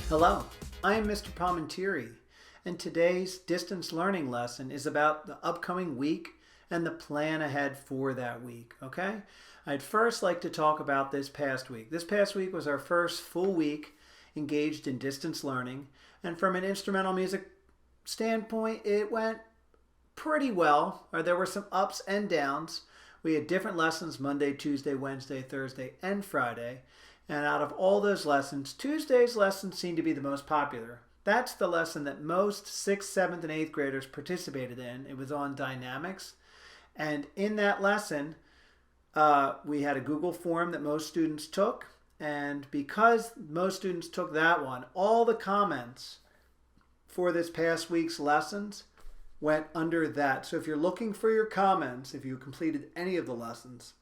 Hello, I am Mr. Palmentieri, and today's distance learning lesson is about the upcoming week and the plan ahead for that week, okay? I'd first like to talk about this past week. This past week was our first full week engaged in distance learning, and from an instrumental music standpoint, it went pretty well. There were some ups and downs. We had different lessons Monday, Tuesday, Wednesday, Thursday, and Friday. And out of all those lessons, Tuesday's lesson seemed to be the most popular. That's the lesson that most 6th, 7th, and 8th graders participated in. It was on dynamics. And in that lesson, we had a Google form that most students took. And because most students took that one, all the comments for this past week's lessons went under that. So if you're looking for your comments, if you completed any of the lessons,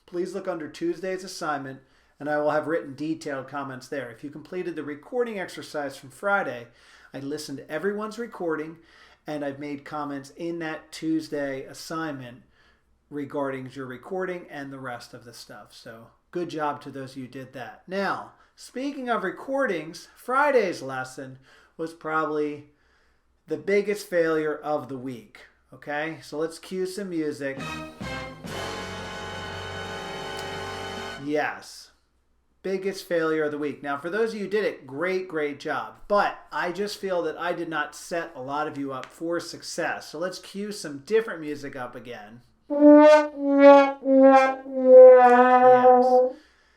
please look under Tuesday's assignment, and I will have written detailed comments there. If you completed the recording exercise from Friday, I listened to everyone's recording, and I've made comments in that Tuesday assignment regarding your recording and the rest of the stuff. So good job to those of you who did that. Now, speaking of recordings, Friday's lesson was probably the biggest failure of the week. Okay, so let's cue some music. Yes. Biggest failure of the week. Now, for those of you who did it, great job. But I just feel that I did not set a lot of you up for success. So let's cue some different music up again. Yes.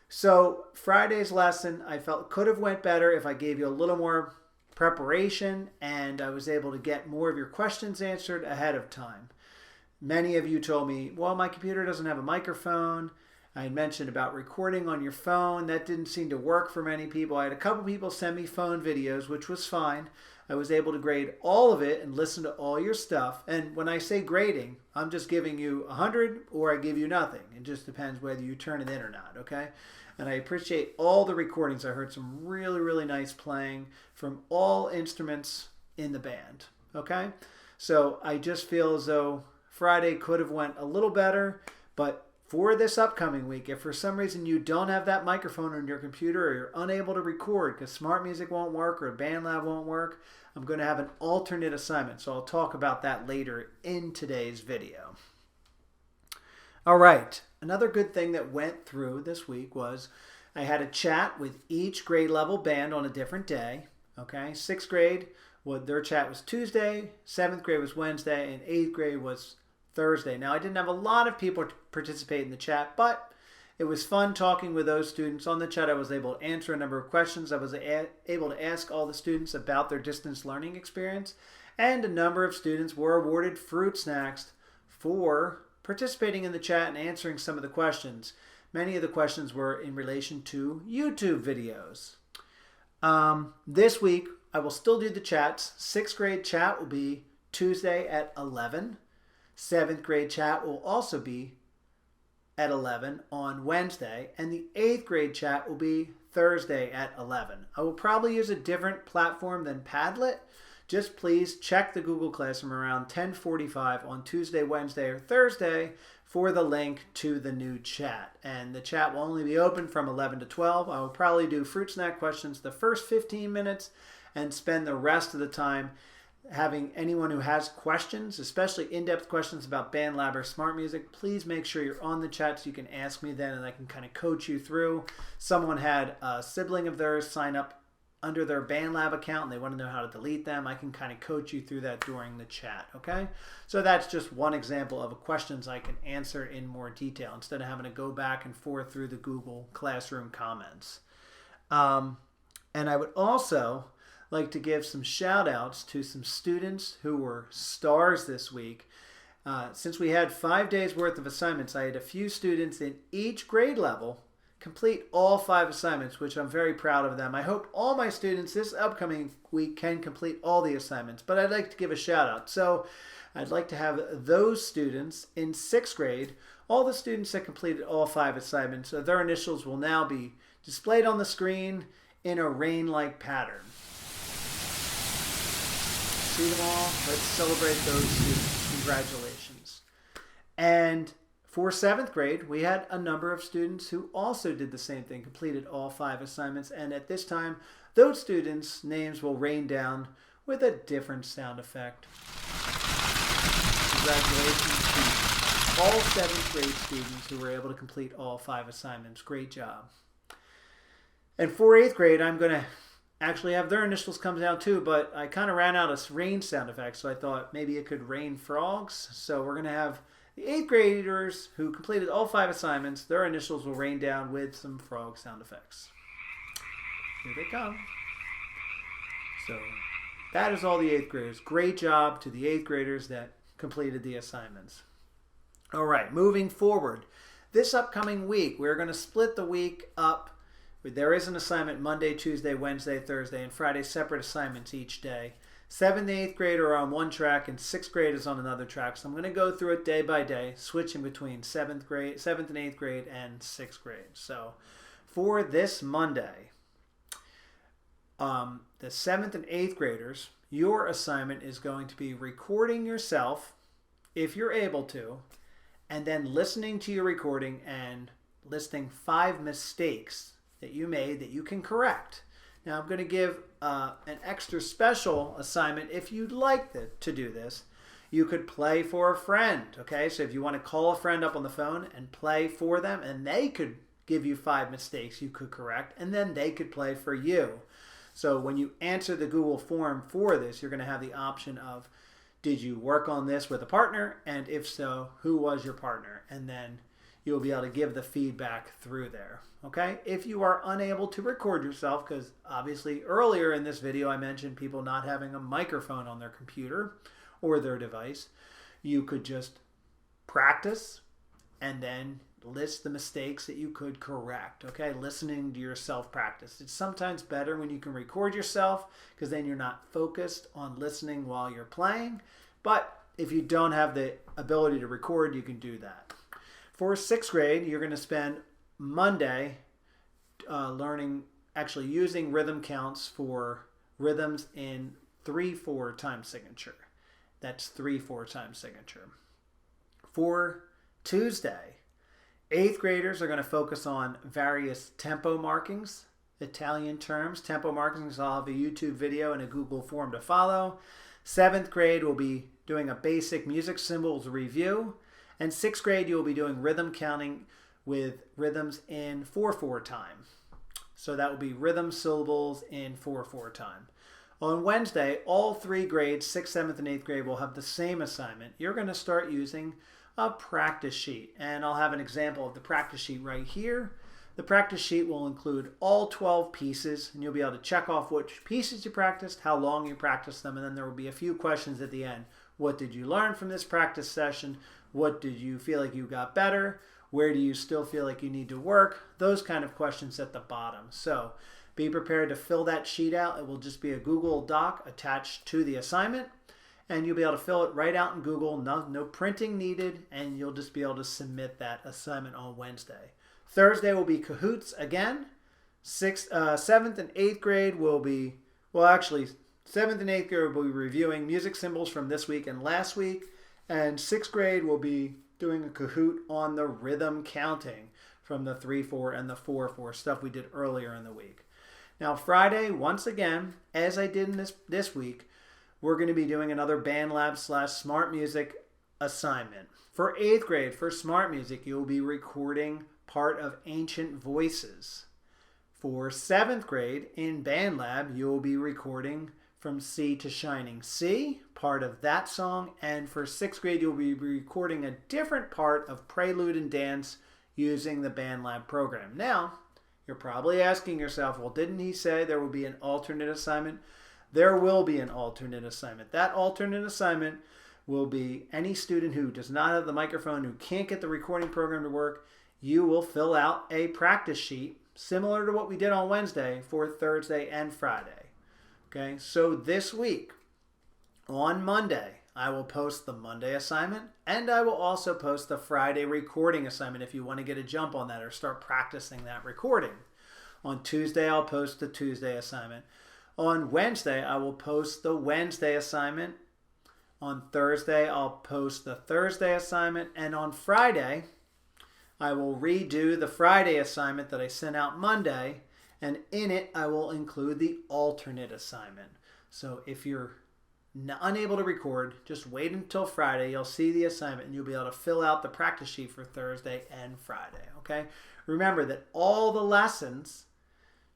So Friday's lesson, I felt could have went better if I gave you a little more preparation and I was able to get more of your questions answered ahead of time. Many of you told me, well, my computer doesn't have a microphone. I had mentioned about recording on your phone. That didn't seem to work for many people. I had a couple people send me phone videos, which was fine. I was able to grade all of it and listen to all your stuff. And when I say grading, I'm just giving you 100 or I give you nothing. It just depends whether you turn it in or not, okay? And I appreciate all the recordings. I heard some really nice playing from all instruments in the band, okay? So I just feel as though Friday could have went a little better, but for this upcoming week, if for some reason you don't have that microphone on your computer or you're unable to record because Smart Music won't work or BandLab won't work, I'm going to have an alternate assignment. So I'll talk about that later in today's video. All right. Another good thing that went through this week was I had a chat with each grade level band on a different day. Okay. 6th grade, their chat was Tuesday, 7th grade was Wednesday, and 8th grade was Thursday. Now, I didn't have a lot of people participate in the chat, but it was fun talking with those students. On the chat, I was able to answer a number of questions. I was able to ask all the students about their distance learning experience, and a number of students were awarded fruit snacks for participating in the chat and answering some of the questions. Many of the questions were in relation to YouTube videos. This week, I will still do the chats. 6th grade chat will be Tuesday at 11. 7th grade chat will also be at 11 on Wednesday, and the 8th grade chat will be Thursday at 11. I will probably use a different platform than Padlet. Just please check the Google Classroom around 10:45 on Tuesday, Wednesday, or Thursday for the link to the new chat. And the chat will only be open from 11 to 12. I will probably do fruit snack questions the first 15 minutes and spend the rest of the time having anyone who has questions, especially in-depth questions about BandLab or Smart Music, please make sure you're on the chat so you can ask me then and I can kind of coach you through. Someone had a sibling of theirs sign up under their BandLab account and they want to know how to delete them. I can kind of coach you through that during the chat, okay? So that's just one example of questions I can answer in more detail instead of having to go back and forth through the Google Classroom comments. And I would also like to give some shout outs to some students who were stars this week. Since we had 5 days worth of assignments, I had a few students in each grade level complete all 5 assignments, which I'm very proud of them. I hope all my students this upcoming week can complete all the assignments, but I'd like to give a shout out. So I'd like to have those students in 6th grade, all the students that completed all 5 assignments, their initials will now be displayed on the screen in a rain-like pattern. See them all? Let's celebrate those students. Congratulations. And for 7th grade, we had a number of students who also did the same thing, completed all 5 assignments. And at this time, those students' names will rain down with a different sound effect. Congratulations to all 7th grade students who were able to complete all 5 assignments. Great job. And for 8th grade, I'm going to actually have their initials come down too, but I kind of ran out of rain sound effects, so I thought maybe it could rain frogs. So we're going to have the 8th graders who completed all 5 assignments, their initials will rain down with some frog sound effects. Here they come. So that is all the 8th graders. Great job to the 8th graders that completed the assignments. All right, moving forward. This upcoming week, we're going to split the week up. There is an assignment Monday, Tuesday, Wednesday, Thursday, and Friday, separate assignments each day. 7th and 8th grade are on one track, and 6th grade is on another track. So I'm going to go through it day by day, switching between 7th and 8th grade and 6th grade. So for this Monday, the 7th and 8th graders, your assignment is going to be recording yourself, if you're able to, and then listening to your recording and listing 5 mistakes that you made that you can correct. Now I'm going to give an extra special assignment if you'd like to do this. You could play for a friend, okay? So if you want to call a friend up on the phone and play for them, and they could give you 5 mistakes you could correct, and then they could play for you. So when you answer the Google form for this, you're going to have the option of, did you work on this with a partner? And if so, who was your partner? And then you'll be able to give the feedback through there, okay? If you are unable to record yourself, because obviously earlier in this video I mentioned people not having a microphone on their computer or their device, you could just practice and then list the mistakes that you could correct, okay? Listening to yourself practice. It's sometimes better when you can record yourself because then you're not focused on listening while you're playing. But if you don't have the ability to record, you can do that. For 6th grade, you're going to spend Monday using rhythm counts for rhythms in 3/4 time signature. That's 3/4 time signature. For Tuesday, 8th graders are going to focus on various tempo markings, Italian terms, tempo markings. I'll have a YouTube video and a Google form to follow. 7th grade will be doing a basic music symbols review. And 6th grade, you will be doing rhythm counting with rhythms in 4/4 time. So that will be rhythm syllables in 4/4 time. On Wednesday, all 3 grades, 6th, 7th, and 8th grade, will have the same assignment. You're going to start using a practice sheet. And I'll have an example of the practice sheet right here. The practice sheet will include all 12 pieces, and you'll be able to check off which pieces you practiced, how long you practiced them, and then there will be a few questions at the end. What did you learn from this practice session? What did you feel like you got better? Where do you still feel like you need to work? Those kind of questions at the bottom. So be prepared to fill that sheet out. It will just be a Google Doc attached to the assignment, and you'll be able to fill it right out in Google. No printing needed, and you'll just be able to submit that assignment on Wednesday. Thursday will be Kahoots again. 7th and 8th grade will be, 7th and 8th grade will be reviewing music symbols from this week and last week. And 6th grade will be doing a Kahoot on the rhythm counting from the 3/4 and the 4/4 stuff we did earlier in the week. Now Friday, once again, as I did in this week, we're going to be doing another BandLab/Smart Music assignment. For 8th grade, for Smart Music, you'll be recording part of Ancient Voices. For 7th grade, in BandLab, you'll be recording From Sea to Shining Sea, part of that song. And for 6th grade, you'll be recording a different part of Prelude and Dance using the BandLab program. Now, you're probably asking yourself, well, didn't he say there will be an alternate assignment? There will be an alternate assignment. That alternate assignment will be any student who does not have the microphone, who can't get the recording program to work. You will fill out a practice sheet similar to what we did on Wednesday for Thursday and Friday. Okay, so this week, on Monday, I will post the Monday assignment, and I will also post the Friday recording assignment if you want to get a jump on that or start practicing that recording. On Tuesday, I'll post the Tuesday assignment. On Wednesday, I will post the Wednesday assignment. On Thursday, I'll post the Thursday assignment. And on Friday, I will redo the Friday assignment that I sent out Monday, And in it, I will include the alternate assignment. So if you're unable to record, just wait until Friday. You'll see the assignment and you'll be able to fill out the practice sheet for Thursday and Friday. Okay? Remember that all the lessons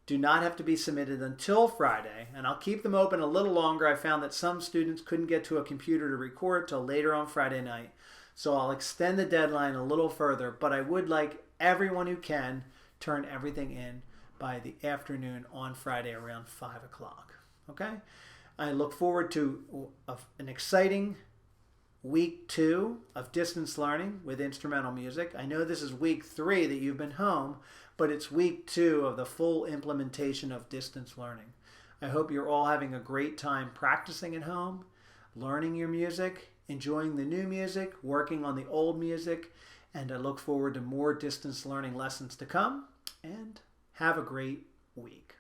do not have to be submitted until Friday, and I'll keep them open a little longer. I found that some students couldn't get to a computer to record till later on Friday night, so I'll extend the deadline a little further, but I would like everyone who can turn everything in by the afternoon on Friday around 5 o'clock. Okay? I look forward to an exciting week 2 of distance learning with instrumental music. I know this is week 3 that you've been home, but it's week 2 of the full implementation of distance learning. I hope you're all having a great time practicing at home, learning your music, enjoying the new music, working on the old music, and I look forward to more distance learning lessons to come, and have a great week.